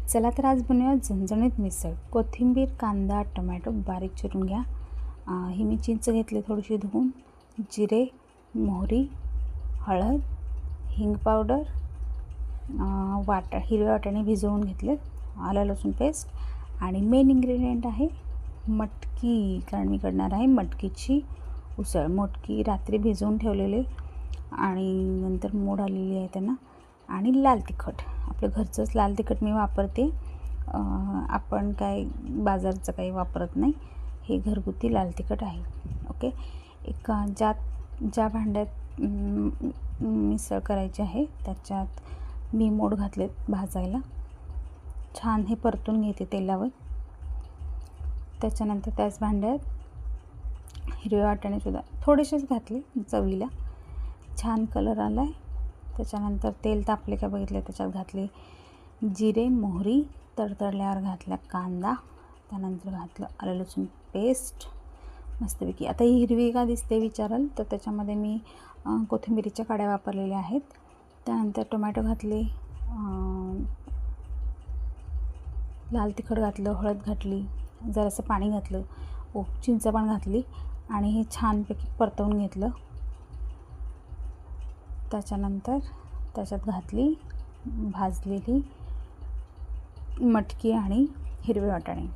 चला तर आज बनवूया झणझणीत मिसळ। कोथिंबीर, कांदा, टोमॅटो बारीक चिरून घ्या। ही मी चिंच घेतली थोडीशी धुवून, जिरे, मोहरी, हळद, हिंग पावडर, हिरव्या वाटाणे भिजवून घेतले, आलं लसूण पेस्ट आणि मेन इन्ग्रेडियंट आहे मटकी, कारण मी करणार आहे मटकीची उसळ। मटकी रात्री भिजवून ठेवलेले आणि नंतर मोड आलेली आहे त्यांना, आणि लाल तिखट, आपलं घरचंच लाल तिखट मी वापरते। आपण काय बाजारचं काही वापरत नाही, हे घरगुती लाल तिखट आहे। ओके, ज्या भांड्यात मिसळ करायची आहे त्याच्यात मी मोड घातलेत भाजायला, छान हे परतून घेते तेलावर। त्याच्यानंतर त्याच भांड्यात हिरवे वाटाणेसुद्धा थोडेसेच घातले चवीला, छान कलर आला आहे। त्याच्यानंतर तेल तापले का बघितले, त्याच्यात घातले जिरे, मोहरी, तडतडल्यावर घातला कांदा, त्यानंतर घातलं आलं लसूण पेस्ट मस्तपैकी। आता ही हिरवी का दिसते विचाराल, तर त्याच्यामध्ये मी कोथिंबीरीच्या काड्या वापरलेल्या आहेत। त्यानंतर टोमॅटो घातले, लाल तिखट घातलं, हळद घातली, जरासं पाणी घातलं, चिंच पण घातली आणि हे छानपैकी परतवून घेतलं। त्याच्यानंतर त्याच्यात घातली भाजलेली मटकी आणि हिरवे वाटाणे,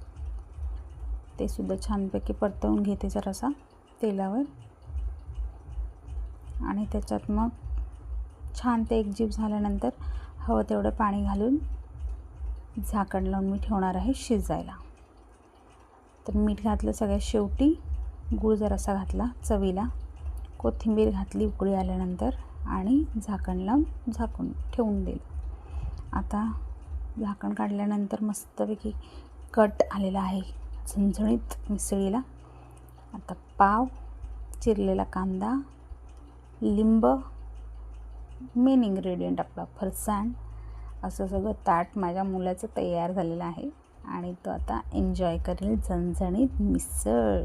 ते सुद्धा छानपैकी परतवून घेते जरासा तेलावर। आणि त्याच्यात मग छान ते एकजीव झाल्यानंतर हवं तेवढं पाणी घालून झाकण लावून मी ठेवणार आहे शिजायला। तर मीठ घातलं सगळ्यात शेवटी, गूळ जरासा घातला चवीला, कोथिंबीर घातली उकळी आल्यानंतर आणि झाकण लावून झाकून ठेवून दिलं। आता झाकण काढल्यानंतर मस्तपैकी कट आलेला आहे झणझणीत मिसळीला। आता पाव, चिरलेला कांदा, लिंब, मेन इन्ग्रेडियंट आपला फरसाण, असं सगळं ताट माझ्या मुलाचं तयार झालेलं आहे आणि तो आता एन्जॉय करेल झणझणीत मिसळ।